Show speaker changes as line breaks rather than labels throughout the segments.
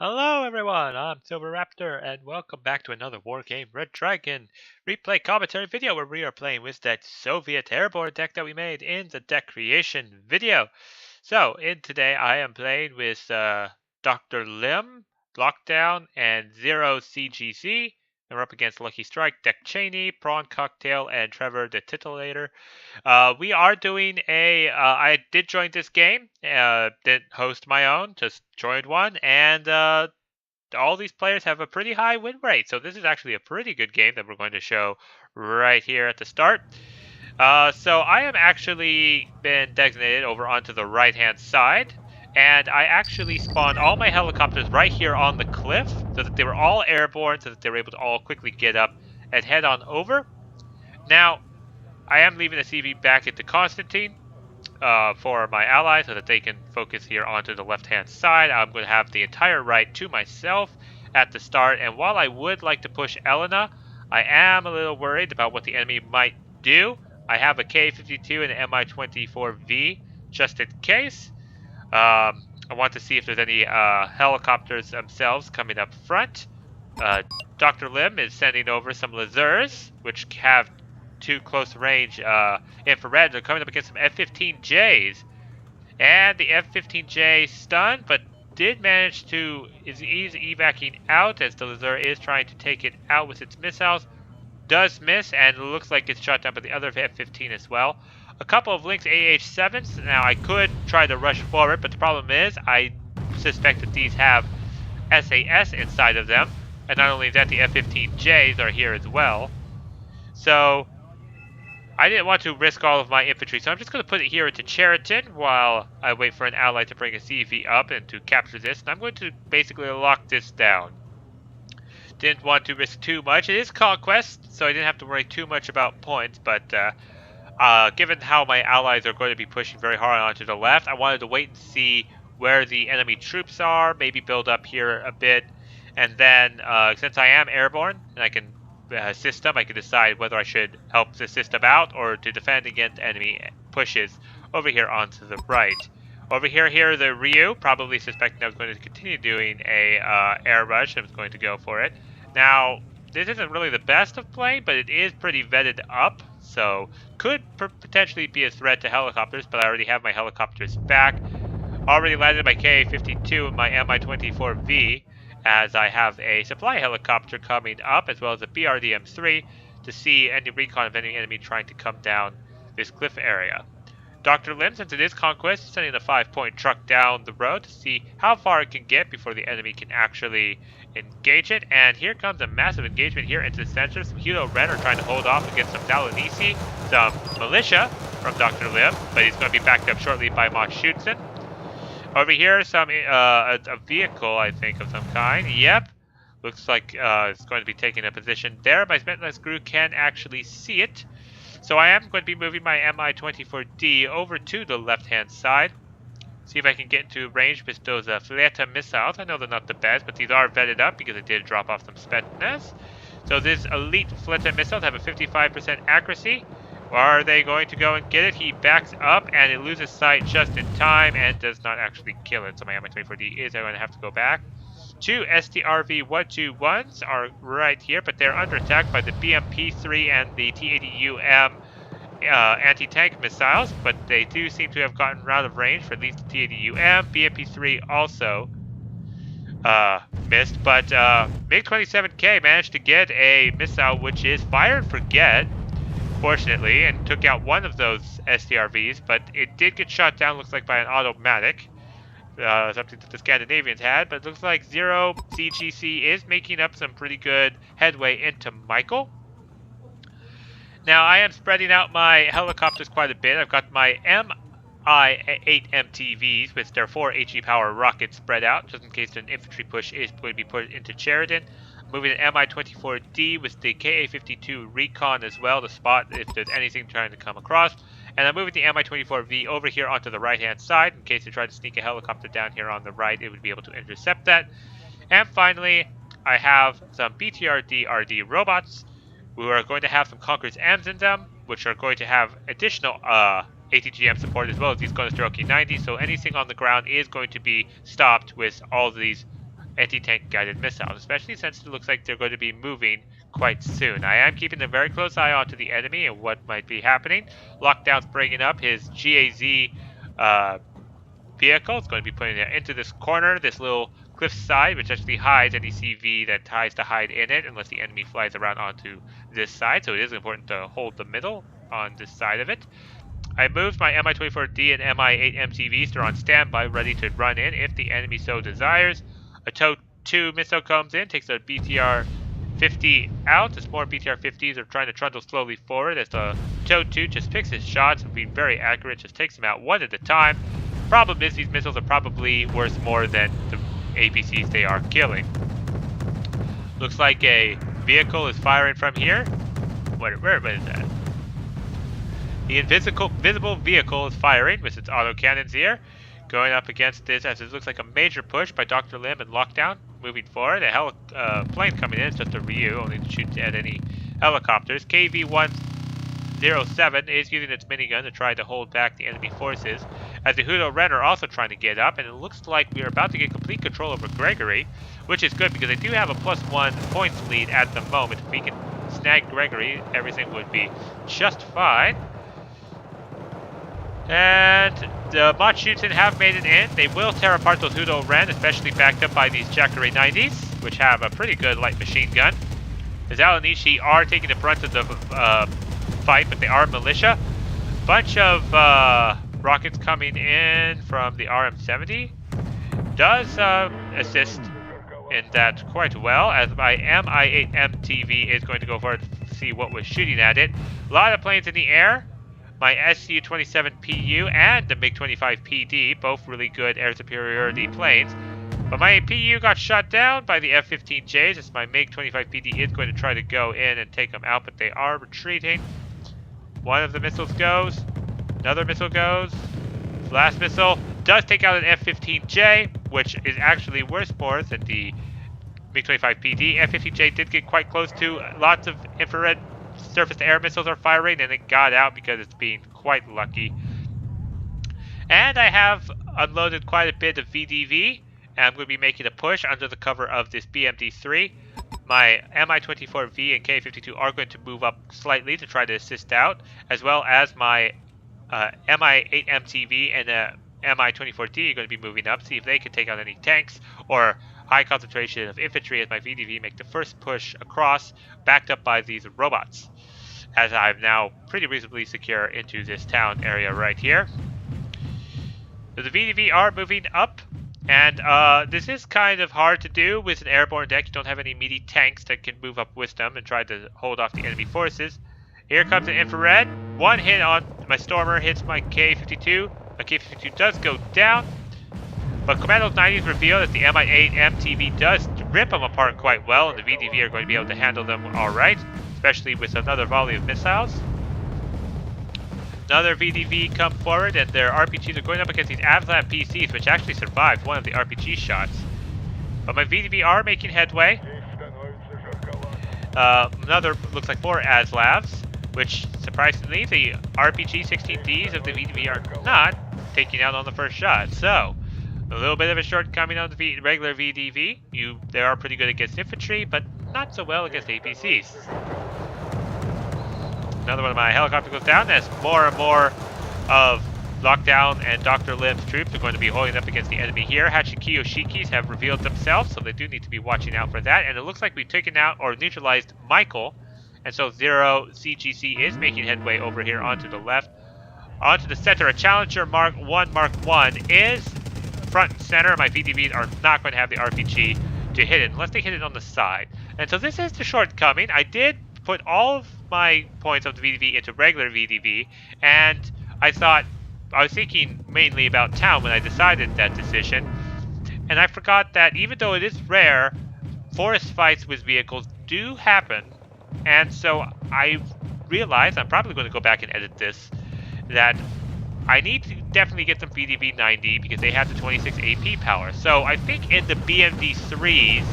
Hello everyone, I'm Silverraptor and welcome back to another Wargame Red Dragon replay commentary video where we are playing with that Soviet Airborne deck that we made in the deck creation video. So, in today I am playing with Dr. Lim, Lockdown, and Zero CGC. And we're up against Lucky Strike, Deck Cheney, Prawn Cocktail, and Trevor the Titillator. We are doing I did join this game, didn't host my own, just joined one, and all these players have a pretty high win rate. So this is actually a pretty good game that we're going to show right here at the start. So I am actually been designated over onto the right-hand side, and I actually spawned all my helicopters right here on the cliff, so that they were all airborne, so that they were able to all quickly get up and head on over. Now, I am leaving the CV back into Constantine for my allies so that they can focus here onto the left-hand side. I'm going to have the entire right to myself at the start, and while I would like to push Elena, I am a little worried about what the enemy might do. I have a K-52 and an Mi-24V just in case. I want to see if there's any helicopters themselves coming up front. Dr. Lim is sending over some lasers, which have two close range infrared. They're coming up against some F-15Js. And the F-15J stunned, but did manage to is evacing out as the laser is trying to take it out with its missiles. Does miss, and looks like it's shot down by the other F-15 as well. A couple of Lynx AH-7s. Now, I could try to rush forward, but the problem is I suspect that these have SAS inside of them. And not only that, the F-15Js are here as well. So, I didn't want to risk all of my infantry, so I'm just going to put it here into Cheriton while I wait for an ally to bring a CV up and to capture this. And I'm going to basically lock this down. Didn't want to risk too much. It is Conquest, so I didn't have to worry too much about points, but given how my allies are going to be pushing very hard onto the left, I wanted to wait and see where the enemy troops are, maybe build up here a bit, and then since I am airborne and I can assist them, I can decide whether I should help the system out or to defend against enemy pushes over here onto the right. Over here, the Ryu, probably suspecting I was going to continue doing a air rush and was going to go for it. Now, this isn't really the best of plane, but it is pretty vetted up, so could potentially be a threat to helicopters, but I already have my helicopters back. Already landed my Ka-52 and my Mi-24V, as I have a supply helicopter coming up, as well as a BRDM-3, to see any recon of any enemy trying to come down this cliff area. Dr. Lim, since it is Conquest, is sending a 5-point truck down the road to see how far it can get before the enemy can actually engage it. And here comes a massive engagement here into the center. Some Hilo Red are trying to hold off against some Dalanisi, some militia from Dr. Lim, but he's going to be backed up shortly by Mach Schutzen. Over here, a vehicle, I think, of some kind. Yep. Looks like it's going to be taking a position there. My Spentless crew can actually see it. So I am going to be moving my Mi-24D over to the left-hand side. See if I can get into range with those Fleta missiles. I know they're not the best, but these are vetted up because I did drop off some Spetsnaz. So this elite Fleta missiles have a 55% accuracy. Are they going to go and get it? He backs up and it loses sight just in time and does not actually kill it. So my Mi-24D is going to have to go back. Two STRV-121s are right here, but they're under attack by the BMP-3 and the T-80UM anti-tank missiles, but they do seem to have gotten out of range for at least the T-80UM. BMP-3 also missed, but MiG-27K managed to get a missile which is fire and forget, fortunately, and took out one of those STRVs, but it did get shot down, looks like, by an automatic. Something that the Scandinavians had, but it looks like Zero CGC is making up some pretty good headway into Michael. Now, I am spreading out my helicopters quite a bit. I've got my Mi-8 MTVs with their 4 HE power rockets spread out, just in case an infantry push is going to be put into Sheridan. Moving an Mi-24D with the Ka-52 recon as well to spot if there's anything trying to come across. And I'm moving the Mi-24V over here onto the right-hand side in case they try to sneak a helicopter down here on the right. It would be able to intercept that. And finally, I have some BTRD-RD robots who are going to have some Conqueror's M's in them, which are going to have additional ATGM support as well as these Gunnerstroke 90. So anything on the ground is going to be stopped with all of these anti-tank guided missiles, especially since it looks like they're going to be moving quite soon. I am keeping a very close eye onto the enemy and what might be happening. Lockdown's bringing up his GAZ vehicle. It's going to be putting it into this corner, this little cliff side, which actually hides any CV that tries to hide in it unless the enemy flies around onto this side. So it is important to hold the middle on this side of it. I moved my Mi-24D and Mi-8 MTVs. They're on standby, ready to run in if the enemy so desires. A TOW-2 missile comes in, takes a BTR-50 out. As more BTR-50s are trying to trundle slowly forward, as the TOW-2 just picks his shots and being very accurate, just takes them out one at a time. Problem is, these missiles are probably worth more than the APCs they are killing. Looks like a vehicle is firing from here. Where is that? The visible vehicle is firing with its autocannons here, going up against this as it looks like a major push by Dr. Lim and Lockdown. Moving forward, a plane coming in. It's just a Ryu, only to shoot at any helicopters. KV-107 is using its minigun to try to hold back the enemy forces, as the Hudo Ren are also trying to get up, and it looks like we are about to get complete control over Gregory, which is good because they do have a +1 points lead at the moment. If we can snag Gregory, everything would be just fine. And the Machuten have made it in. They will tear apart those Hudo Ren, especially backed up by these Jacare 90s, which have a pretty good light machine gun. The Zalanishi are taking the brunt of the fight, but they are militia. Bunch of rockets coming in from the RM-70 does assist in that quite well, as my Mi-8 MTV is going to go forward to see what was shooting at it. A lot of planes in the air. My Su-27PU and the MiG-25 PD, both really good air superiority planes. But my PU got shot down by the F-15Js, as my MiG-25 PD is going to try to go in and take them out, but they are retreating. One of the missiles goes. Another missile goes. The last missile does take out an F-15J, which is actually worth more than the MiG-25 PD. F-15J did get quite close to lots of infrared surface-to-air missiles are firing, and it got out because it's being quite lucky. And I have unloaded quite a bit of VDV, and I'm going to be making a push under the cover of this BMD-3. My Mi-24V and K-52 are going to move up slightly to try to assist out, as well as my Mi-8 MTV and Mi-24D are going to be moving up, see if they can take out any tanks or high concentration of infantry, as my VDV make the first push across, backed up by these robots, as I'm now pretty reasonably secure into this town area right here. So the VDV are moving up, and this is kind of hard to do with an airborne deck. You don't have any meaty tanks that can move up with them and try to hold off the enemy forces. Here comes an infrared. One hit on my Stormer hits my K-52. My K-52 does go down, but Commando's 90s reveal that the Mi-8 MTV does rip them apart quite well, and the VDV are going to be able to handle them alright, especially with another volley of missiles. Another VDV come forward, and their RPGs are going up against these Avlan PCs, which actually survived one of the RPG shots. But my VDV are making headway. Another looks like more ASLAVs, which surprisingly the RPG 16Ds of the VDV are not taking out on the first shot. So a little bit of a shortcoming on the regular VDV. They are pretty good against infantry, but not so well against APCs. Another one of my helicopters goes down as more and more of Lockdown and Dr. Lim's troops are going to be holding up against the enemy here. Hachiki Yoshikis have revealed themselves, so they do need to be watching out for that. And it looks like we've taken out or neutralized Michael. And so Zero CGC is making headway over here onto the left. Onto the center, a Challenger Mark 1 is front and center. My VDVs are not going to have the RPG to hit it unless they hit it on the side. And so this is the shortcoming. I did put all of my points of the VDV into regular VDV, and I was thinking mainly about town when I decided that decision. And I forgot that even though it is rare, forest fights with vehicles do happen. And so I realized, I'm probably going to go back and edit this, that I need to definitely get some VDV 90 because they have the 26 AP power. So I think in the BMD 3s,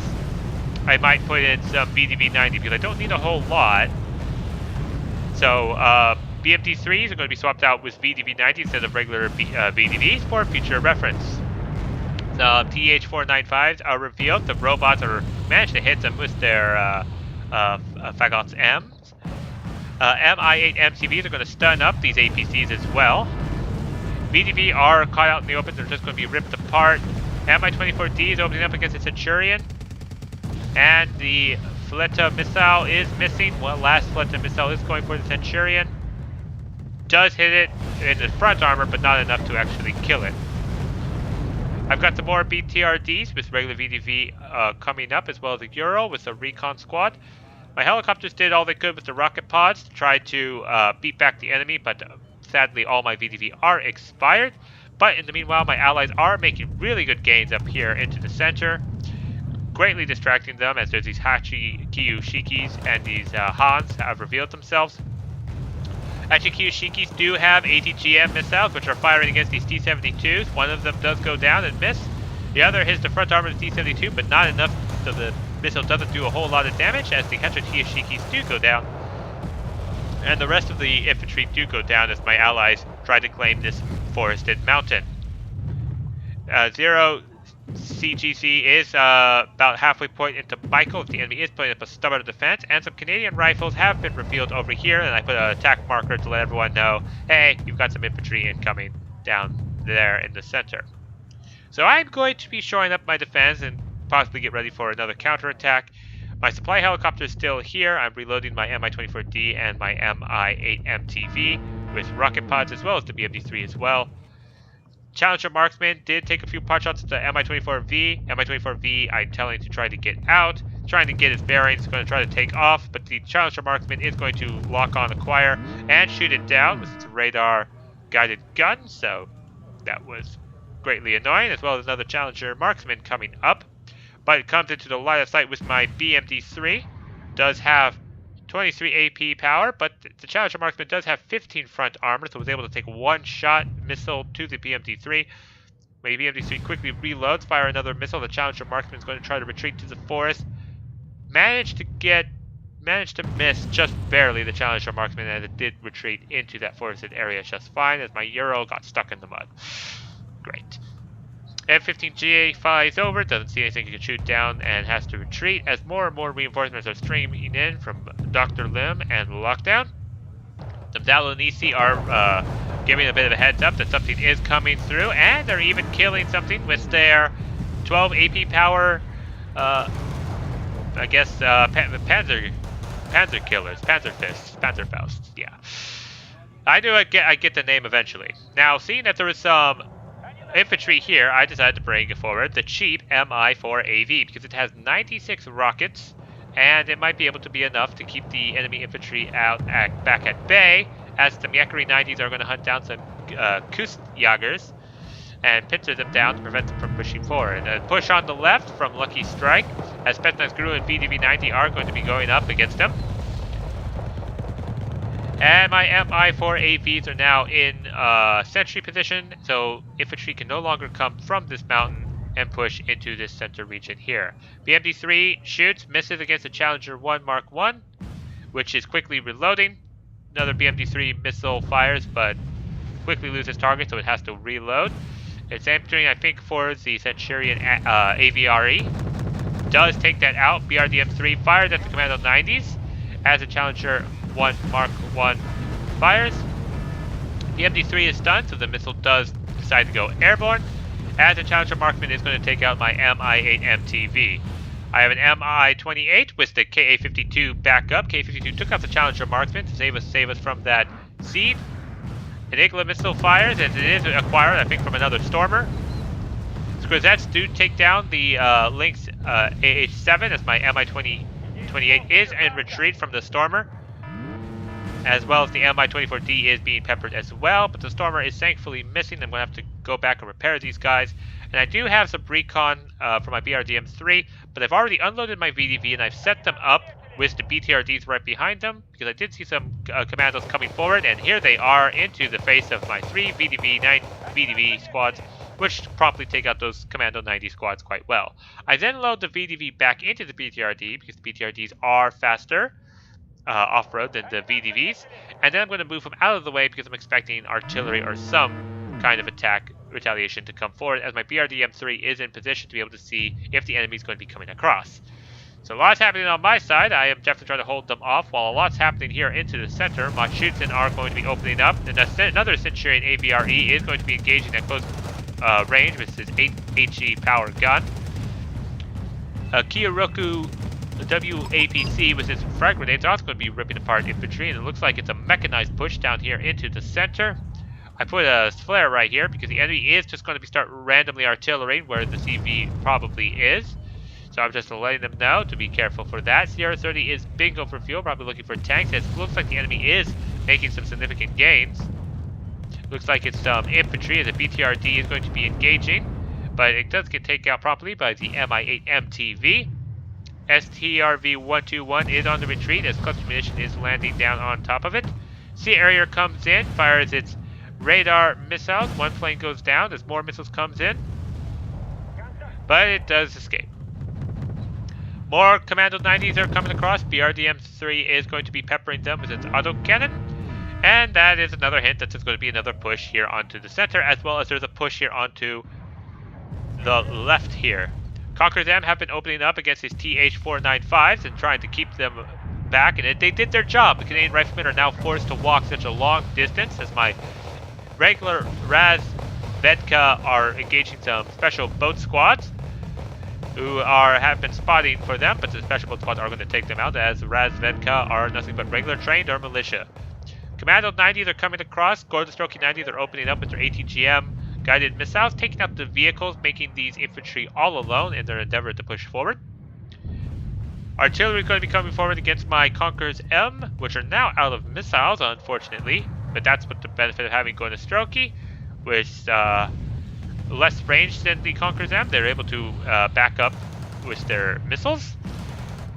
I might put in some VDV 90 because I don't need a whole lot. So BMD 3s are going to be swapped out with VDV 90 instead of regular VDVs for future reference. So TH-495s are revealed. The robots are managed to hit them with their Fagots M's. MI-8 MCVs are going to stun up these APCs as well. VDV are caught out in the open. They're just going to be ripped apart. MI-24D is opening up against the Centurion. And the Fleta missile is missing. Well, last Fleta missile is going for the Centurion. Does hit it in the front armor, but not enough to actually kill it. I've got some more BTRDs with regular VDV coming up, as well as a Euro with a recon squad. My helicopters did all they could with the rocket pods to try to beat back the enemy, but sadly all my VDV are expired. But in the meanwhile, my allies are making really good gains up here into the center, greatly distracting them as there's these Hachi Kiyushikis and these Hans have revealed themselves. Hachi Kiyushikis do have ATGM missiles, which are firing against these T-72s. One of them does go down and miss. The other hits the front armor of the T-72, but not enough so the missile doesn't do a whole lot of damage, as the Hachi Kiyushikis do go down. And the rest of the infantry do go down as my allies try to claim this forested mountain. Zero CGC is about halfway point into Michael. If the enemy is putting up a stubborn defense, and some Canadian rifles have been revealed over here, and I put an attack marker to let everyone know, hey, you've got some infantry incoming down there in the center. So I'm going to be shoring up my defense and possibly get ready for another counterattack. My supply helicopter is still here. I'm reloading my Mi-24D and my Mi-8 MTV with rocket pods, as well as the BMD-3 as well. Challenger Marksman did take a few pot shots at the Mi-24V. Mi-24V, I'm telling to try to get out, trying to get its bearings, going to try to take off, but the Challenger Marksman is going to lock on acquire and shoot it down with its radar guided gun, so that was greatly annoying, as well as another Challenger Marksman coming up. But it comes into the line of sight with my BMD-3. Does have 23 AP power, but the Challenger Marksman does have 15 front armor, so was able to take one shot missile to the BMD-3. My BMD-3 quickly reloads, fire another missile. The Challenger Marksman is going to try to retreat to the forest. Managed to miss just barely the Challenger Marksman, as it did retreat into that forested area just fine, as my Euro got stuck in the mud. Great. F-15G flies over, doesn't see anything he can shoot down, and has to retreat as more and more reinforcements are streaming in from Dr. Lim and Lockdown. The Dalonisi are giving a bit of a heads up that something is coming through, and they're even killing something with their 12 AP power, I guess, Panzer killers, Panzer Fists, Panzer Fausts, yeah. I get the name eventually. Now, seeing that there was some infantry here, I decided to bring forward the cheap Mi-4AV because it has 96 rockets, and it might be able to be enough to keep the enemy infantry back at bay, as the Myekari 90s are going to hunt down some Kustjagers and pincer them down to prevent them from pushing forward. And a push on the left from Lucky Strike, as Spetsnaz Gru and VDV-90 are going to be going up against them. And my Mi-4AVs are now in sentry position, so infantry can no longer come from this mountain and push into this center region here. BMD-3 shoots, misses against the Challenger 1 Mark 1, which is quickly reloading. Another BMD-3 missile fires, but quickly loses target, so it has to reload. It's entering, I think, for the Centurion AVRE. Does take that out. BRDM-3 fires at the Commando 90s as the Challenger 1 Mark 1 fires. The MD-3 is stunned, so the missile does decide to go airborne, as the Challenger Marksman is going to take out my Mi-8 MTV. I have an Mi-28 with the Ka-52 backup. Ka-52 took out the Challenger Marksman to save us from that seed. An Igla missile fires, as it is acquired, I think, from another Stormer. Squizets do take down the Lynx AH-7, as my Mi-28 is in retreat from the Stormer, as well as the Mi-24D is being peppered as well, but the Stormer is thankfully missing. I'm going to have to go back and repair these guys. And I do have some recon for my BRDM-3, but I've already unloaded my VDV and I've set them up with the BTRDs right behind them, because I did see some commandos coming forward, and here they are into the face of my 3 VDV, 9 VDV squads, which promptly take out those Commando 90 squads quite well. I then load the VDV back into the BTRD, because the BTRDs are faster off-road than the VDVs, and then I'm going to move them out of the way because I'm expecting artillery or some kind of attack retaliation to come forward, as my BRDM-3 is in position to be able to see if the enemy is going to be coming across. So a lot's happening on my side. I am definitely trying to hold them off, while a lot's happening here into the center. My Schutzen are going to be opening up, and another Centurion AVRE is going to be engaging at close range with his 8 HE power gun. Kyoroku WAPC with his frag grenades also going to be ripping apart infantry, and it looks like it's a mechanized push down here into the center. I put a flare right here because the enemy is just going to be start randomly artillerying where the CV probably is. So I'm just letting them know to be careful for that. Sierra 30 is bingo for fuel, probably looking for tanks. It looks like the enemy is making some significant gains. Looks like it's infantry, as a BTRD is going to be engaging, but it does get taken out properly by the Mi-8 MTV. STRV-121 is on the retreat as cluster munition is landing down on top of it. Sea Harrier comes in, fires its radar missiles. One plane goes down as more missiles comes in, but it does escape. More Commando 90s are coming across. BRDM-3 is going to be peppering them with its autocannon. And that is another hint that there's going to be another push here onto the center, as well as there's a push here onto the left here. Conquerors M have been opening up against these TH-495s and trying to keep them back, and they did their job. The Canadian Riflemen are now forced to walk such a long distance as my regular Raz Vedka are engaging some special boat squads who have been spotting for them, but the special boat squads are going to take them out, as Raz Vedka are nothing but regular trained or militia. Commando 90s are coming across. Gordon Strokey 90s are opening up with their ATGM guided missiles, taking out the vehicles, making these infantry all alone in their endeavor to push forward. Artillery is going to be coming forward against my Conquerors M, which are now out of missiles, unfortunately, but that's what the benefit of having Gordon Strokey, with less range than the Conquerors M. They're able to back up with their missiles.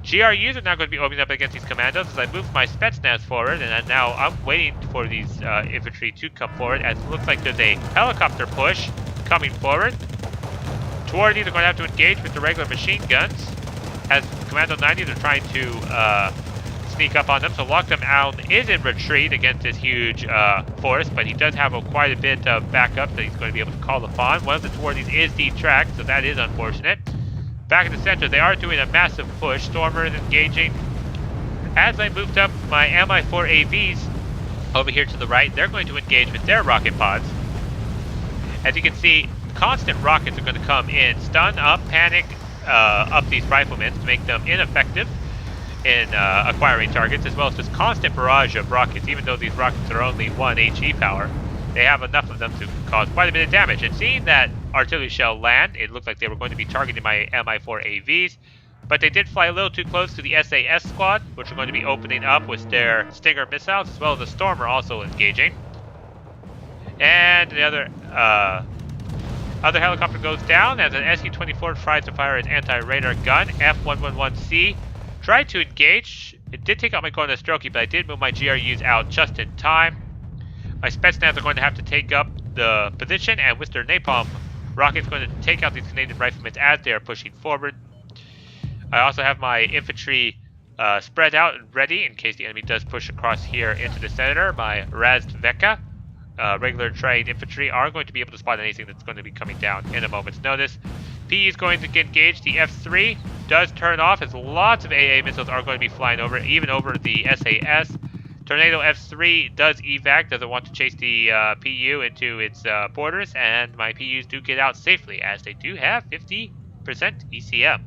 GRUs are now going to be opening up against these commandos as I move my Spetsnaz forward, and now I'm waiting for these infantry to come forward, as it looks like there's a helicopter push coming forward. Toward these, they're going to have to engage with the regular machine guns, as Commando 90s are trying to sneak up on them. So Lockdown Allen is in retreat against this huge force, but he does have quite a bit of backup that he's going to be able to call upon. One of the towardies is detracked, so that is unfortunate. Back in the center, they are doing a massive push. Stormer is engaging. As I moved up my Mi-4 AVs over here to the right, they're going to engage with their rocket pods. As you can see, constant rockets are going to come in, stun up, panic up these riflemen to make them ineffective in acquiring targets, as well as this constant barrage of rockets. Even though these rockets are only 1 HE power, they have enough of them to cause quite a bit of damage. And seeing that artillery shell land, it looked like they were going to be targeting my Mi-4 AVs, but they did fly a little too close to the SAS squad, which are going to be opening up with their Stinger missiles, as well as the Stormer also engaging. And the other helicopter goes down as an Su-24 tries to fire its anti-radar gun. F-111C tried to engage. It did take out my Gordon Strokey, but I did move my GRUs out just in time. My Spetsnaz are going to have to take up the position, and with their napalm rockets going to take out these Canadian riflemen as they are pushing forward. I also have my infantry spread out and ready in case the enemy does push across here into the center. My Razdveka, regular trained infantry, are going to be able to spot anything that's going to be coming down in a moment's notice. P is going to engage. The F3 does turn off as lots of AA missiles are going to be flying over, even over the SAS. Tornado F3 does evac, doesn't want to chase the PU into its borders, and my PUs do get out safely, as they do have 50% ECM.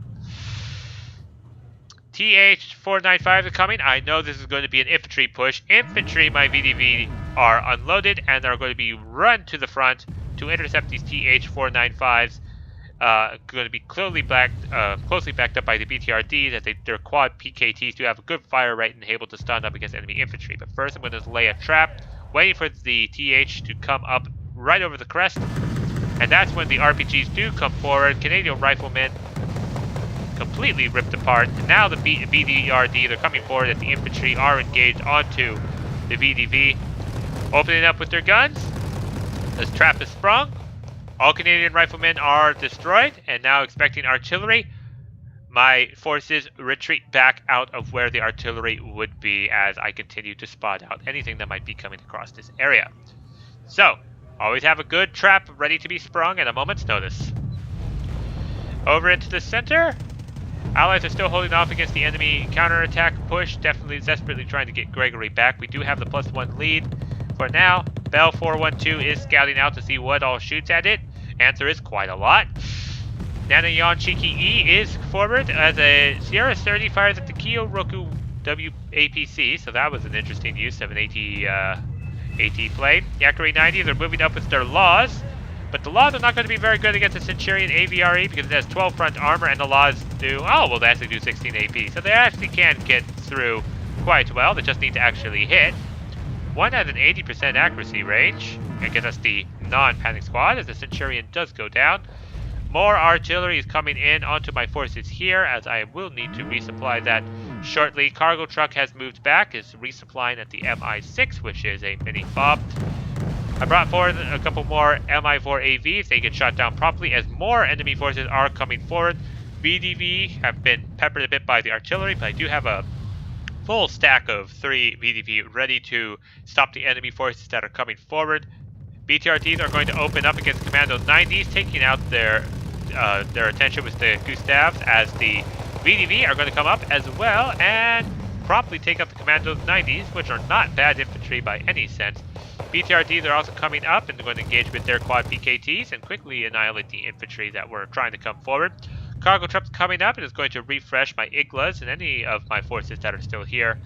TH-495 is coming. I know this is going to be an infantry push. Infantry, my VDV, are unloaded, and are going to be run to the front to intercept these TH-495s. Going to be closely backed up by the BTRDs, as their quad PKTs do have a good fire rate and able to stun up against enemy infantry. But first I'm going to lay a trap, waiting for the TH to come up right over the crest. And that's when the RPGs do come forward. Canadian riflemen completely ripped apart. And now the BDRD, they're coming forward as the infantry are engaged onto the VDV, opening up with their guns. This trap is sprung. All Canadian riflemen are destroyed, and now expecting artillery. My forces retreat back out of where the artillery would be as I continue to spot out anything that might be coming across this area. So, Always have a good trap ready to be sprung at a moment's notice. Over into the center. Allies are still holding off against the enemy counterattack push. Definitely desperately trying to get Gregory back. We do have the +1 lead for now. Bell 412 is scouting out to see what all shoots at it. Answer is quite a lot. Nanayon Cheeky E is forward as a Sierra 30 fires at the Kyoroku WAPC, so that was an interesting use of an AT plane. Yakari 90s are moving up with their laws, but the laws are not going to be very good against the Centurion AVRE because it has 12 front armor and the laws do, they actually do 16 AP, so they actually can get through quite well. They just need to actually hit. One has an 80% accuracy range and gets us the non-panic squad as the Centurion does go down. More artillery is coming in onto my forces here as I will need to resupply that shortly. Cargo truck has moved back, is resupplying at the MI6, which is a mini FOB. I brought forward a couple more MI4 AVs. They get shot down properly as more enemy forces are coming forward. VDV have been peppered a bit by the artillery, but I do have a full stack of 3 VDV ready to stop the enemy forces that are coming forward. BTRTs are going to open up against Commando 90s, taking out their attention with the Gustavs, as the VDV are going to come up as well and promptly take out the Commando 90s, which are not bad infantry by any sense. BTRTs are also coming up and they're going to engage with their quad PKTs and quickly annihilate the infantry that were trying to come forward. Cargo trucks coming up and is going to refresh my Iglas and any of my forces that are still here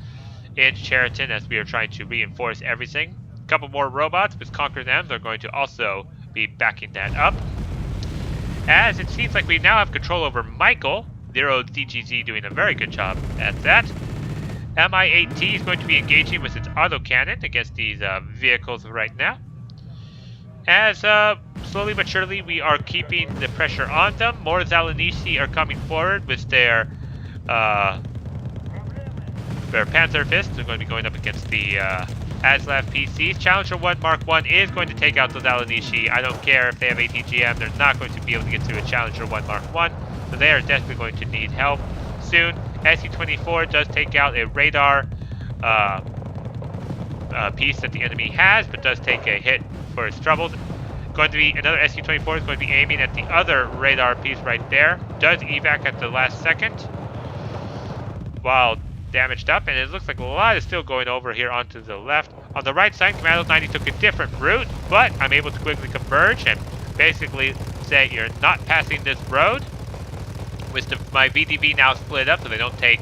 in Cheriton as we are trying to reinforce everything. A couple more robots with Conquer Thems are going to also be backing that up. As it seems like we now have control over Michael, Zero DGZ doing a very good job at that. Mi-8T is going to be engaging with its autocannon against these vehicles right now. As slowly but surely we are keeping the pressure on them. More Zalanishi are coming forward with their Panzer Fists. They're going to be going up against the Aslav PCs. Challenger 1 Mark 1 is going to take out the Zalanishi. I don't care if they have ATGM, they're not going to be able to get through a Challenger 1 Mark 1, so they are desperately going to need help soon. SU-24 does take out a radar piece that the enemy has, but does take a hit for its troubles. Going to be another SU-24 is going to be aiming at the other radar piece right there. Does evac at the last second while damaged up, and it looks like a lot is still going over here onto the left. On the right side, Commando 90 took a different route, but I'm able to quickly converge and basically say you're not passing this road. With my VDV now split up so they don't take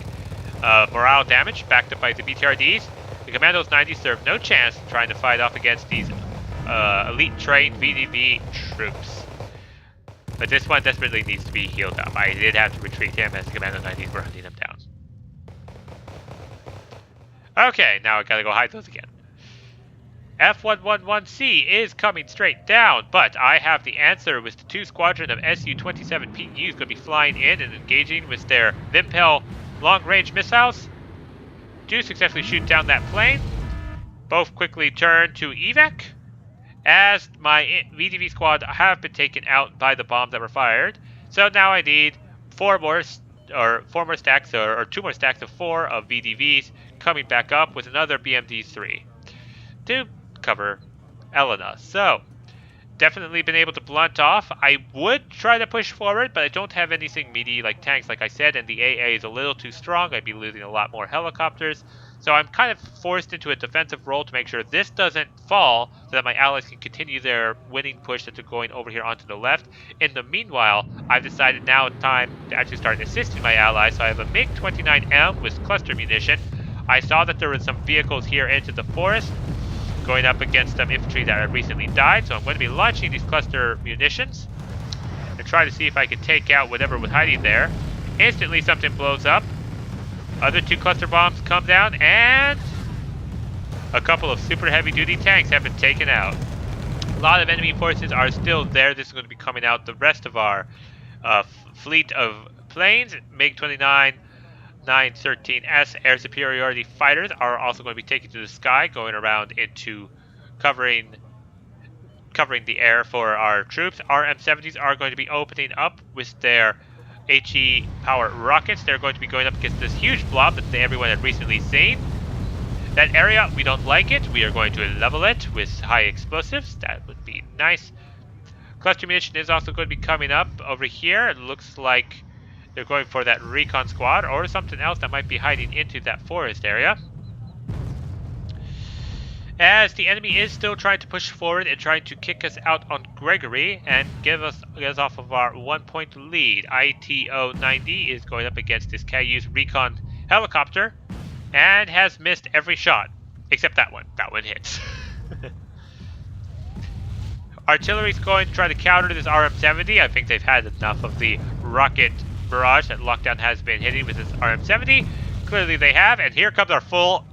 morale damage, backed up by the BTRDs. The Commandos 90 serve no chance trying to fight off against these elite trained VDV troops. But this one desperately needs to be healed up. I did have to retreat him as the Commando 90s were hunting him down. Okay, now I gotta go hide those again. F111C is coming straight down, but I have the answer with the 2 squadron of Su-27 PUs going to be flying in and engaging with their Vimpel long-range missiles. Do successfully shoot down that plane. Both quickly turn to evac, as my VDV squad have been taken out by the bombs that were fired. So now I need 2 more stacks of 4 of VDVs coming back up with another BMD-3 to cover Elena. So definitely been able to blunt off. I would try to push forward, but I don't have anything meaty like tanks, like I said, and the AA is a little too strong. I'd be losing a lot more helicopters. So I'm kind of forced into a defensive role to make sure this doesn't fall so that my allies can continue their winning push that they're going over here onto the left. In the meanwhile, I've decided now it's time to actually start assisting my allies. So I have a MiG-29M with cluster munition. I saw that there were some vehicles here into the forest going up against some infantry that had recently died, so I'm going to be launching these cluster munitions and try to see if I can take out whatever was hiding there. Instantly something blows up. Other 2 cluster bombs come down, and a couple of super heavy duty tanks have been taken out. A lot of enemy forces are still there. This is going to be coming out. The rest of our fleet of planes, MiG-29, 913S air superiority fighters, are also going to be taken to the sky, going around into covering the air for our troops. Our M70s are going to be opening up with their HE power rockets. They're going to be going up against this huge blob that everyone had recently seen. That area, we don't like it. We are going to level it with high explosives. That would be nice. Cluster munition is also going to be coming up over here. It looks like they're going for that recon squad or something else that might be hiding into that forest area. As the enemy is still trying to push forward and trying to kick us out on Gregory and get us off of our 1-point lead. ITO-90 is going up against this Cayuse recon helicopter and has missed every shot except that one. That one hits. Artillery's going to try to counter this RM-70. I think they've had enough of the rocket barrage that Lockdown has been hitting with this RM-70. Clearly they have, and here comes our full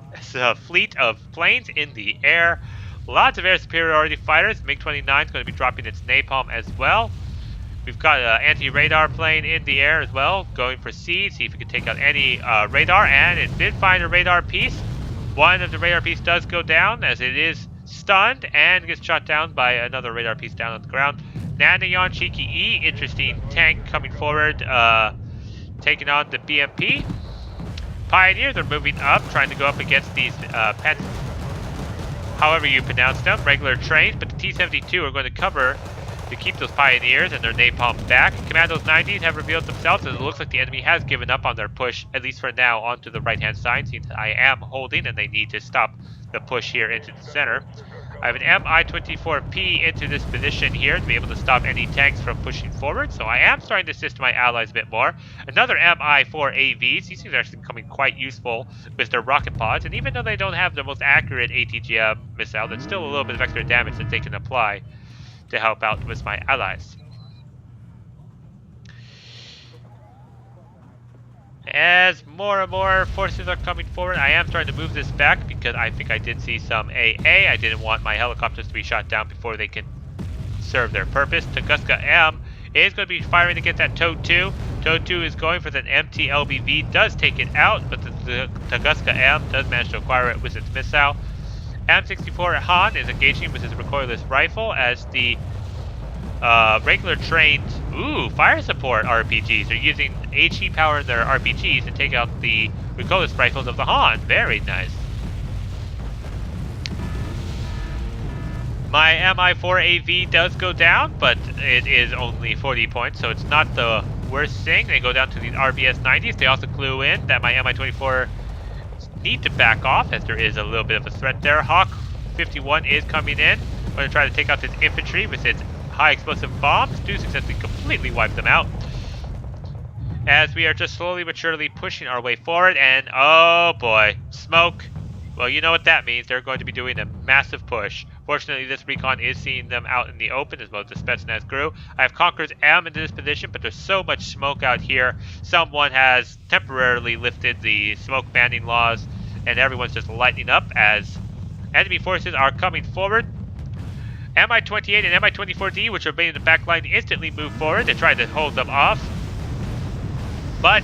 fleet of planes in the air. Lots of air superiority fighters. MiG-29 is going to be dropping its napalm as well. We've got an anti-radar plane in the air as well, going for C, see if we can take out any radar, and it did find a radar piece. One of the radar piece does go down as it is stunned and gets shot down by another radar piece down on the ground. Nanayon Cheeky E, interesting tank coming forward, taking on the BMP. Pioneers are moving up, trying to go up against these however you pronounce them, regular trains, but the T-72 are going to cover to keep those Pioneers and their napalm back. Commandos 90s have revealed themselves, and it looks like the enemy has given up on their push, at least for now, onto the right-hand side, since I am holding and they need to stop the push here into the center. I have an Mi-24P into this position here to be able to stop any tanks from pushing forward, so I am starting to assist my allies a bit more. Another Mi-4AVs, these things are actually becoming quite useful with their rocket pods, and even though they don't have the most accurate ATGM missile, there's still a little bit of extra damage that they can apply to help out with my allies. As more and more forces are coming forward, I am starting to move this back because I think I did see some AA. I didn't want my helicopters to be shot down before they can serve their purpose. Tunguska M is going to be firing against that Toad 2. Toad 2 is going for that MT-LBV, does take it out, but the Tunguska M does manage to acquire it with its missile. M64 Han is engaging with his recoilless rifle as the regular trained fire support RPGs are using HE power in their RPGs to take out the recoilless rifles of the Han. Very nice. My Mi-4AV does go down, but it is only 40 points, so it's not the worst thing. They go down to these RBS-90s. They also clue in that my Mi-24 need to back off as there is a little bit of a threat there. Hawk 51 is coming in. We're going to try to take out this infantry with its high explosive bombs. Do successfully completely wipe them out. As we are just slowly but surely pushing our way forward, and oh boy, smoke. Well, you know what that means. They're going to be doing a massive push. Fortunately, this recon is seeing them out in the open as well as the Spetsnaz crew. I have Conqueror's M into this position, but there's so much smoke out here. Someone has temporarily lifted the smoke banning laws, and everyone's just lighting up as enemy forces are coming forward. Mi-28 and Mi-24D, which are being in the back line, instantly move forward to try to hold them off. But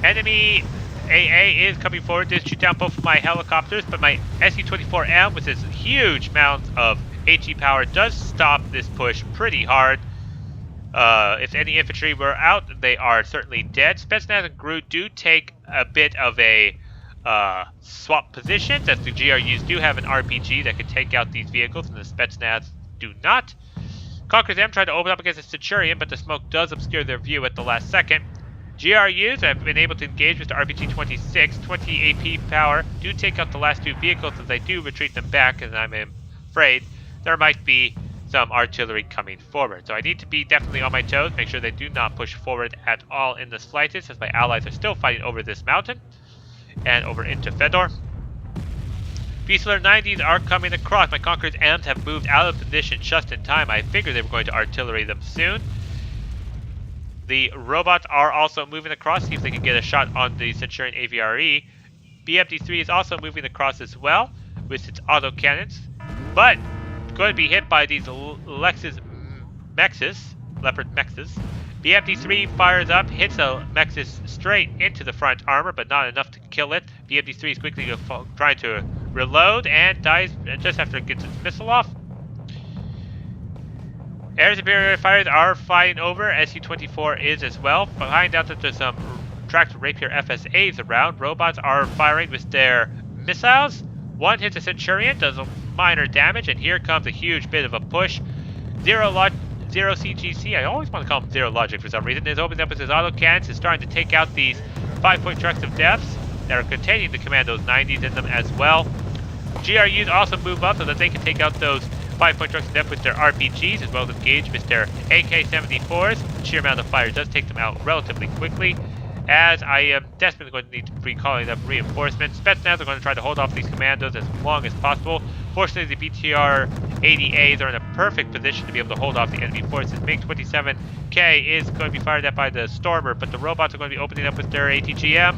enemy AA is coming forward to shoot down both of my helicopters, but my SU-24M with its huge amount of HE power does stop this push pretty hard. If any infantry were out, they are certainly dead. Spetsnaz and Groot do take a bit of a swap positions, as the GRUs do have an RPG that can take out these vehicles, and the Spetsnaz do not. Conqueror's M tried to open up against the Centurion, but the smoke does obscure their view at the last second. GRUs have been able to engage with the RPG-26, 20 AP power, do take out the last two vehicles as they do retreat them back, and I'm afraid there might be some artillery coming forward. So I need to be definitely on my toes, make sure they do not push forward at all in the slightest, as my allies are still fighting over this mountain and over into Fedor. Beastler 90s are coming across. My Conqueror's M's have moved out of position just in time. I figured they were going to artillery them soon. The robots are also moving across, see if they can get a shot on the Centurion AVRE. BMD-3 is also moving across as well with its autocannons, but going to be hit by these Leopard Mexes. BMD-3 fires up, hits a Mexis straight into the front armor, but not enough to kill it. BMD-3 is quickly trying to reload and dies just after it gets its missile off. Air superiority fighters are flying over. SU-24 is as well. Behind out that there's some tracked Rapier FSAs around. Robots are firing with their missiles. One hits a Centurion, does a minor damage, and here comes a huge bit of a push. Zero CGC, I always want to call him Zero Logic for some reason, is opening up with his autocannons, is starting to take out these 5-point trucks of deaths that are containing the Commandos 90s in them as well. GRUs also move up so that they can take out those 5-point trucks of death with their RPGs, as well as engage with their AK-74s. The sheer amount of fire does take them out relatively quickly, as I am desperately going to need to be calling up reinforcements. Spetsnaz are going to try to hold off these commandos as long as possible. Fortunately, the BTR-80As are in a perfect position to be able to hold off the enemy forces. MiG-27K is going to be fired at by the Stormer, but the robots are going to be opening up with their ATGM.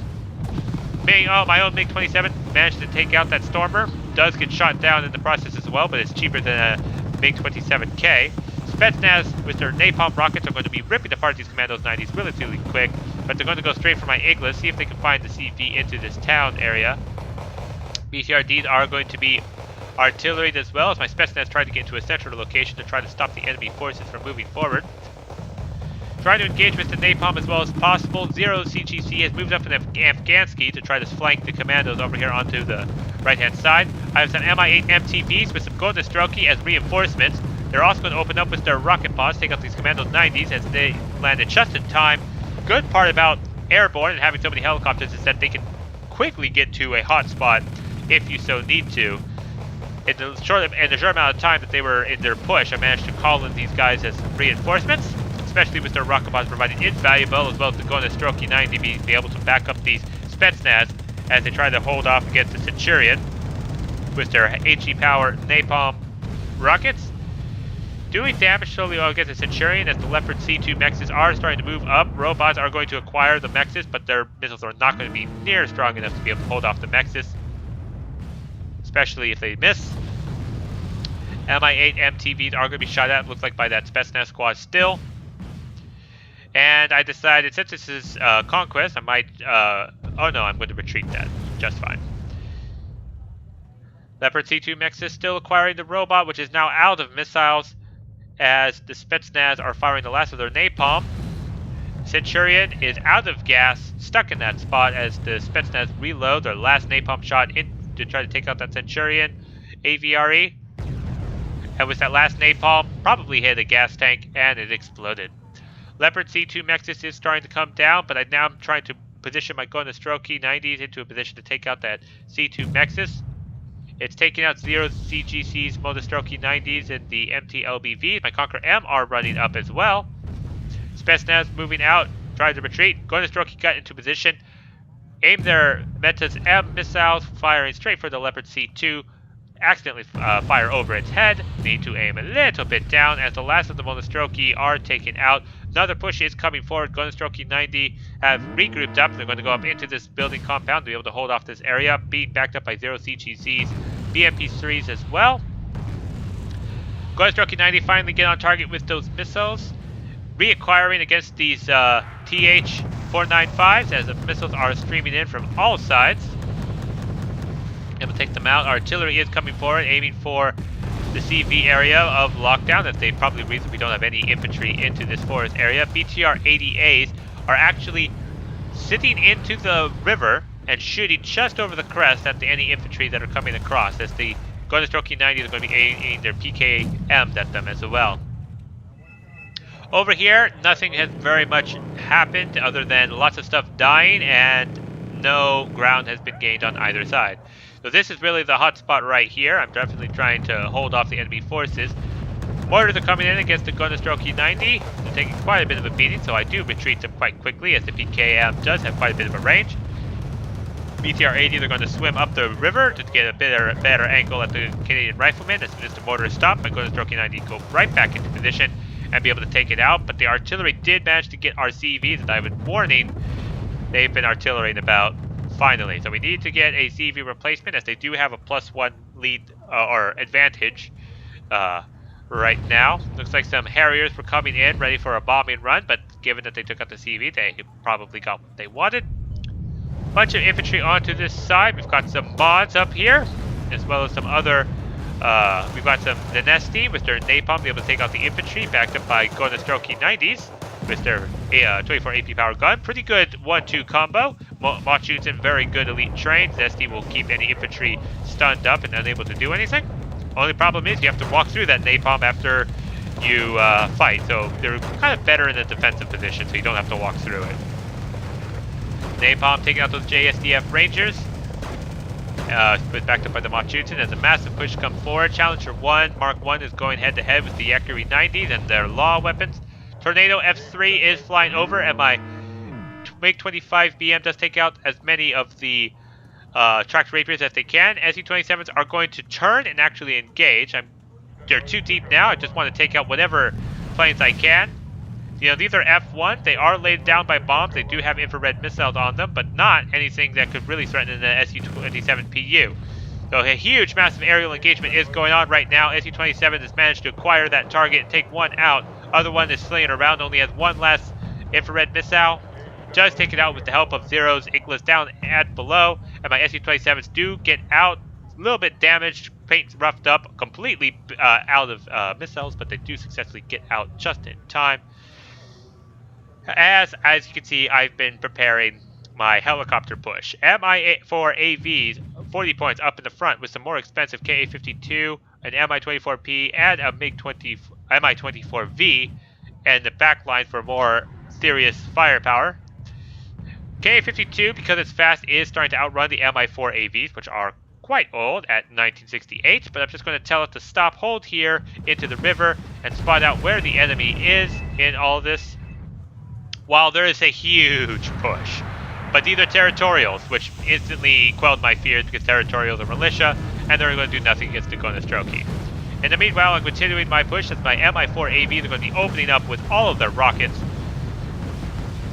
My own MiG-27 managed to take out that Stormer. Does get shot down in the process as well, but it's cheaper than a MiG-27K. Spetsnaz with their napalm rockets are going to be ripping apart these Commandos 90s relatively quick, but they're going to go straight for my Iglas, see if they can find the CV into this town area. BTRDs are going to be artillery as well, as my Spetsnaz try to get into a central location to try to stop the enemy forces from moving forward. Trying to engage with the napalm as well as possible. Zero CGC has moved up in Afghansky to try to flank the commandos over here onto the right-hand side. I have some Mi-8 MTVs with some Golden Strelki as reinforcements. They're also going to open up with their rocket pods, take out these Commandos 90s as they landed just in time. Good part about Airborne and having so many helicopters is that they can quickly get to a hotspot if you so need to. In the short amount of time that they were in their push, I managed to call in these guys as reinforcements, especially with their rocket pods providing invaluable, as well as the Golden Strelki 90 being able to back up these Spetsnaz as they try to hold off against the Centurion with their HE power napalm rockets. Doing damage slowly against the Centurion as the Leopard C2 mexes are starting to move up. Robots are going to acquire the mexes, but their missiles are not going to be near strong enough to be able to hold off the mexes, especially if they miss. Mi-8 MTVs are going to be shot at, looks like, by that Spetsnaz squad still. And I decided, since this is Conquest, I might... oh no, I'm going to retreat that just fine. Leopard C2 Mex is still acquiring the robot, which is now out of missiles, as the Spetsnaz are firing the last of their napalm. Centurion is out of gas, stuck in that spot as the Spetsnaz reload their last napalm shot in to try to take out that Centurion AVRE. And with that last napalm, probably hit a gas tank and it exploded. Leopard C2 Mexis is starting to come down, but now I'm trying to position my Golden Strelki 90s into a position to take out that C2 Mexis. It's taking out Zero CGC's Golden Strelki 90s and the MT-LBVs. My Conqueror M are running up as well. Spetsnaz moving out, trying to retreat. Golden Strelki got into position. Aim their Metas M missiles, firing straight for the Leopard C2. Accidentally fire over its head. Need to aim a little bit down as the last of the Golden Strelki are taken out. Another push is coming forward. Golden Strelki 90 have regrouped up. They're going to go up into this building compound to be able to hold off this area, being backed up by Zero CGC's BMP-3s as well. Golden Strelki 90 finally get on target with those missiles, reacquiring against these TH-495s as the missiles are streaming in from all sides. Able to take them out. Artillery is coming forward, aiming for the CV area of lockdown. That's the probably reason we don't have any infantry into this forest area. BTR-80As are actually sitting into the river and shooting just over the crest at any infantry that are coming across, as the Golden Strelki 90s are going to be aiming their PKMs at them as well. Over here, nothing has very much happened other than lots of stuff dying, and no ground has been gained on either side. So this is really the hot spot right here. I'm definitely trying to hold off the enemy forces. Mortars are coming in against the Golden Strelki 90. They're taking quite a bit of a beating, so I do retreat them quite quickly, as the PKM does have quite a bit of a range. BTR-80, they're going to swim up the river to get a better angle at the Canadian riflemen. As soon as the mortars stop, my Golden Strelki 90 go right back into position and be able to take it out. But the artillery did manage to get our CVs, and I've been warning, they've been artillerying about finally. So we need to get a CV replacement, as they do have a +1 lead or advantage right now. Looks like some Harriers were coming in ready for a bombing run, but given that they took out the CV, they probably got what they wanted. Bunch of infantry onto this side. We've got some mods up here, as well as some other we've got some Nenesti with their napalm to be able to take out the infantry, backed up by Golden Strelki 90s with their 24 AP power gun. Pretty good 1-2 combo. Mach shoots in very good elite trains. SD will keep any infantry stunned up and unable to do anything. Only problem is you have to walk through that napalm after you fight, so they're kind of better in a defensive position, so you don't have to walk through it. Napalm taking out those JSDF Rangers. Backed up by the Machuten as a massive push comes forward. Challenger 1, Mark 1 is going head-to-head with the Yakuri 90s and their Law weapons. Tornado F3 is flying over, and my MiG-25 BM does take out as many of the tracked Rapiers as they can. SU-27s are going to turn and actually engage. They're too deep now. I just want to take out whatever planes I can. You know, these are F1. They are laid down by bombs. They do have infrared missiles on them, but not anything that could really threaten the SU-27 PU. So a huge, massive aerial engagement is going on right now. SU-27 has managed to acquire that target and take one out. Other one is flinging around, only has one less infrared missile. Does take it out with the help of Zero's Iglas down and below. And my SU-27s do get out. A little bit damaged, paint roughed up, completely out of missiles, but they do successfully get out just in time. As you can see, I've been preparing my helicopter push. Mi-4 AVs, 40 points up in the front with some more expensive Ka-52, an Mi-24P, and a Mi-24V, and the back line for more serious firepower. Ka-52, because it's fast, is starting to outrun the Mi-4 AVs, which are quite old at 1968, but I'm just going to tell it to stop, hold here into the river, and spot out where the enemy is in all this. While there is a huge push, but these are territorials, which instantly quelled my fears because territorials are militia, and they're going to do nothing against the Konostroki. In the meanwhile, I'm continuing my push as my Mi-4 AVs are going to be opening up with all of their rockets.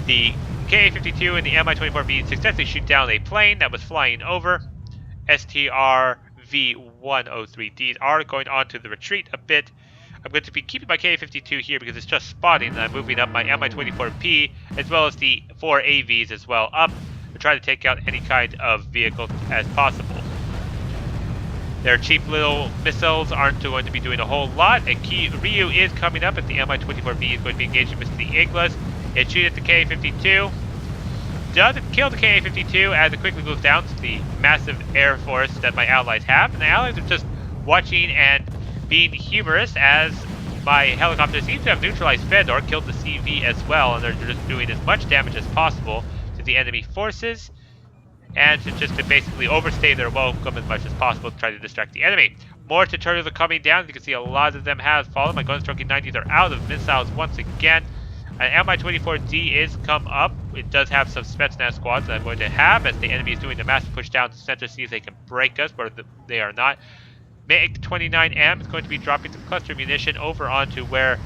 The Ka-52 and the Mi-24V successfully shoot down a plane that was flying over. STR V103Ds are going on to the retreat a bit. I'm going to be keeping my Ka-52 here because it's just spotting, and I'm moving up my Mi-24P as well as the 4 AVs as well up to try to take out any kind of vehicle as possible. Their cheap little missiles aren't going to be doing a whole lot. A Ryu is coming up, and the Mi-24V is going to be engaging with the Iglas. It shoots at the Ka-52. Doesn't kill the Ka-52 as it quickly moves down to the massive air force that my allies have, and the allies are just watching and being humorous as my helicopter seems to have neutralized Fedor, killed the CV as well, and they're just doing as much damage as possible to the enemy forces, and to basically overstay their welcome as much as possible to try to distract the enemy. More tutorials are coming down. You can see a lot of them have fallen. My Konostroki 90s are out of missiles once again. An Mi-24D is come up. It does have some Spetsnaz squads that I'm going to have as the enemy is doing a massive push down to center, see if they can break us, but they are not. MiG-29M is going to be dropping some cluster munition over onto where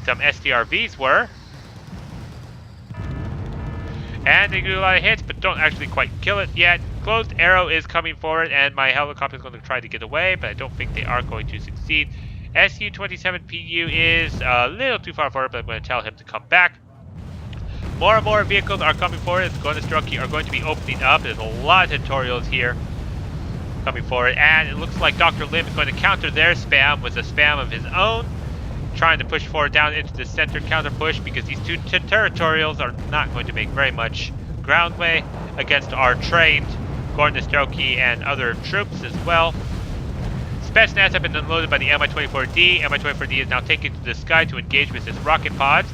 some STRVs were. And they do a lot of hits, but don't actually quite kill it yet. Closed arrow is coming forward, and my helicopter is going to try to get away, but I don't think they are going to succeed. SU-27PU is a little too far forward, but I'm going to tell him to come back. More and more vehicles are coming forward. The Konostroki are going to be opening up. There's a lot of tutorials here coming forward, and it looks like Dr. Lim is going to counter their spam with a spam of his own, trying to push forward down into the center counter push because these two territorials are not going to make very much groundway against our trained Konostroki and other troops as well. Spetsnaz have been unloaded by the Mi-24D. Mi-24D is now taken to the sky to engage with his rocket pods.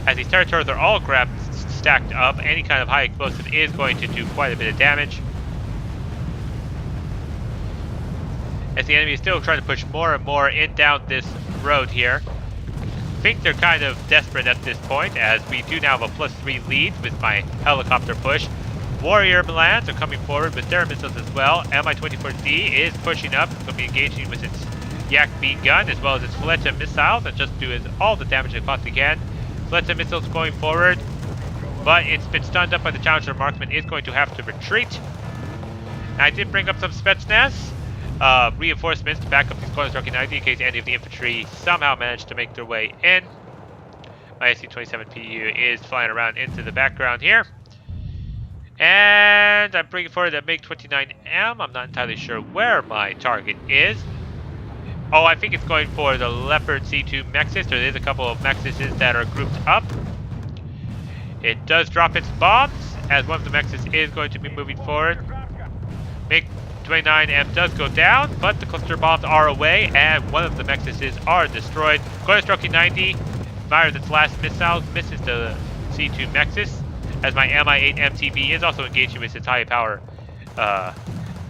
As these territorials are all stacked up, any kind of high explosive is going to do quite a bit of damage. As the enemy is still trying to push more and more down this road here. I think they're kind of desperate at this point, as we do now have a +3 lead with my helicopter push. Warrior Milans are coming forward with their missiles as well. Mi-24D is pushing up. It's going to be engaging with its Yak-B gun as well as its Fleta missiles that just do all the damage it possibly can. Fleta missiles going forward, but it's been stunned up by the Challenger Marksman, is going to have to retreat. And I did bring up some Spetsnaz reinforcements to back up these Konostroki 90 in case any of the infantry somehow managed to make their way in. My SU-27PU is flying around into the background here. And I'm bringing forward the MiG-29M. I'm not entirely sure where my target is. Oh, I think it's going for the Leopard C2 Mexis. There is a couple of Mexises that are grouped up. It does drop its bombs, as one of the mexes is going to be moving forward. MiG-29M does go down, but the cluster bombs are away, and one of the mexes are destroyed. Stroking 90 fires its last missile, misses the C2 Mexus, as my Mi-8 MTB is also engaging with its high power,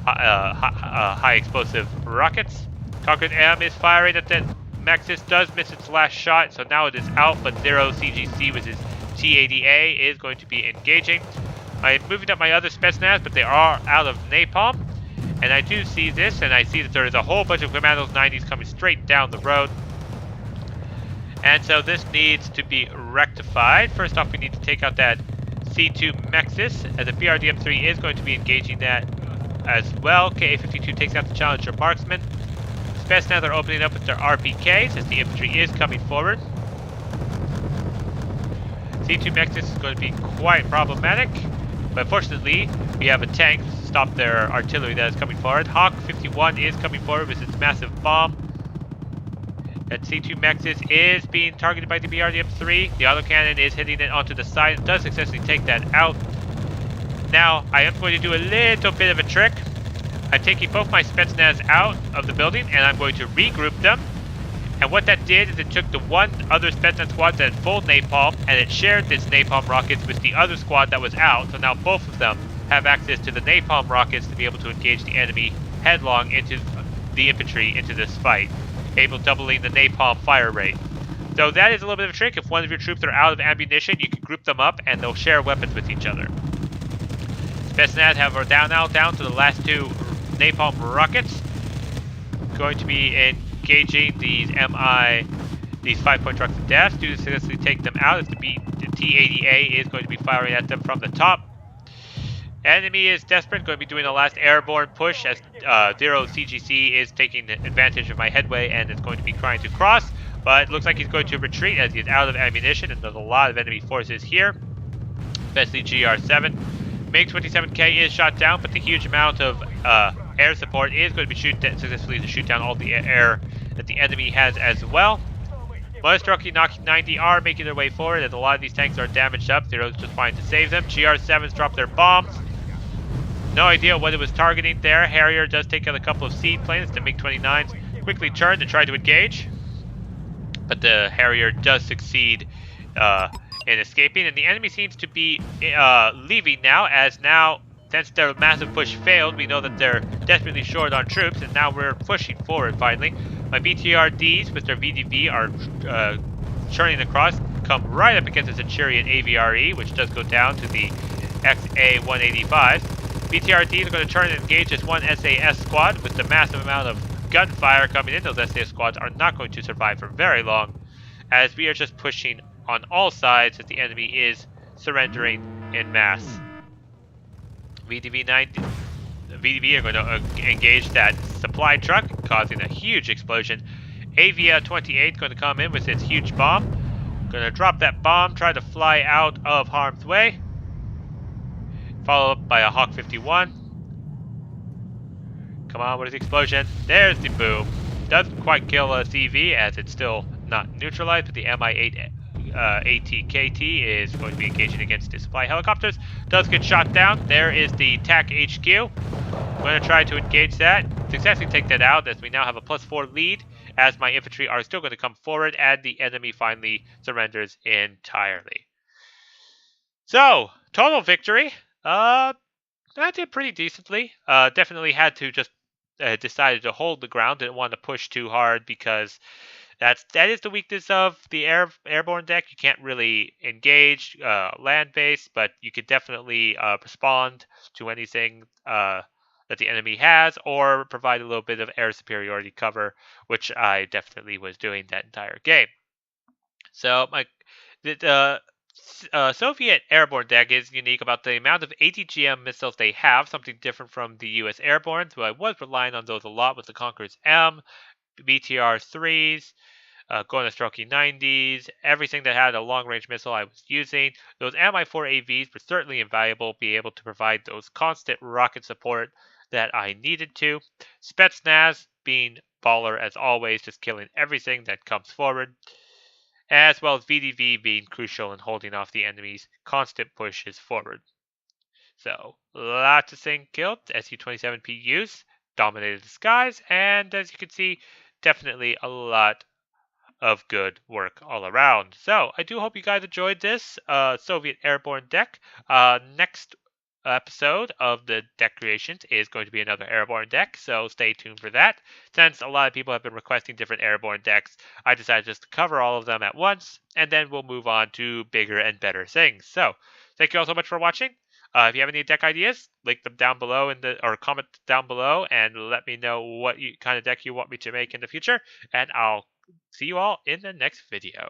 high explosive rockets. Conqueror M is firing at that Mexus, does miss its last shot, so now it is out, but Zero CGC with his T-80A is going to be engaging. I'm moving up my other Spetsnaz, but they are out of napalm. And I do see this, and I see that there is a whole bunch of Commandos 90s coming straight down the road. And so this needs to be rectified. First off, we need to take out that C2 Mexus, as the BRDM-3 is going to be engaging that as well. KA-52 takes out the Challenger Marksman. Spetsnaz are opening up with their RPKs as the infantry is coming forward. C2 Mexus is going to be quite problematic, but fortunately, we have a tank to stop their artillery that is coming forward. Hawk 51 is coming forward with its massive bomb. That C2 Mexus is being targeted by the BRDM-3. The autocannon is hitting it onto the side and does successfully take that out. Now, I am going to do a little bit of a trick. I'm taking both my Spetsnaz out of the building, and I'm going to regroup them. And what that did is it took the one other Spetsnaz squad that had full napalm, and it shared its napalm rockets with the other squad that was out. So now both of them have access to the napalm rockets to be able to engage the enemy headlong into the infantry into this fight, able doubling the napalm fire rate. So that is a little bit of a trick. If one of your troops are out of ammunition, you can group them up and they'll share weapons with each other. Spetsnaz have our down to the last two napalm rockets. Going to be engaging these 5-point trucks of death to successfully take them out as the T-80A is going to be firing at them from the top. Enemy is desperate, going to be doing a last airborne push as Zero CGC is taking advantage of my headway and is going to be trying to cross, but it looks like he's going to retreat as he is out of ammunition and there's a lot of enemy forces here, especially GR7. MiG-27K is shot down, but the huge amount of air support is going to be successfully to shoot down all the air that the enemy has as well. Stroking 90 are making their way forward as a lot of these tanks are damaged up. Zero's just trying to save them. GR7s drop their bombs. No idea what it was targeting there. Harrier does take out a couple of seed planes. The MiG-29s quickly turn to try to engage, but the Harrier does succeed in escaping, and the enemy seems to be leaving now, as now, since their massive push failed, we know that they're desperately short on troops, and now we're pushing forward finally. My BTRDs with their VDV are churning across, come right up against the Centurion AVRE, which does go down to the XA-185. BTRDs are going to turn and engage this one SAS squad with the massive amount of gunfire coming in. Those SAS squads are not going to survive for very long, as we are just pushing on all sides as the enemy is surrendering in mass. VDV are going to engage that supply truck, causing a huge explosion. Avia 28 going to come in with its huge bomb. Going to drop that bomb, try to fly out of harm's way. Followed up by a Hawk 51. Come on, what is the explosion? There's the boom. Doesn't quite kill a CV as it's still not neutralized, but the Mi-8 ATKT is going to be engaging against the supply helicopters. Does get shot down. There is the TAC HQ. I'm going to try to engage that. Successfully take that out as we now have a +4 lead, as my infantry are still going to come forward and the enemy finally surrenders entirely. So, total victory. I did pretty decently. Definitely had to just decided to hold the ground. Didn't want to push too hard because that is the weakness of the airborne deck. You can't really engage land-based, but you could definitely respond to anything that the enemy has, or provide a little bit of air superiority cover, which I definitely was doing that entire game. So the Soviet airborne deck is unique about the amount of ATGM missiles they have, something different from the US airborne. So I was relying on those a lot with the Conqueror's M, BTR-3s, Stroking 90s, everything that had a long-range missile I was using. Those Mi-4 AVs were certainly invaluable, be able to provide those constant rocket support that I needed to. Spetsnaz being baller as always, just killing everything that comes forward, as well as VDV being crucial in holding off the enemy's constant pushes forward. So, lots of things killed. SU-27 PUs dominated the skies, and as you can see, definitely a lot of good work all around. So I do hope you guys enjoyed this Soviet Airborne deck. Next episode of the deck creations is going to be another airborne deck, so stay tuned for that. Since a lot of people have been requesting different airborne decks, I decided just to cover all of them at once, and then we'll move on to bigger and better things. So thank you all so much for watching. If you have any deck ideas, link them down below or comment down below and let me know what kind of deck you want me to make in the future, and I'll see you all in the next video.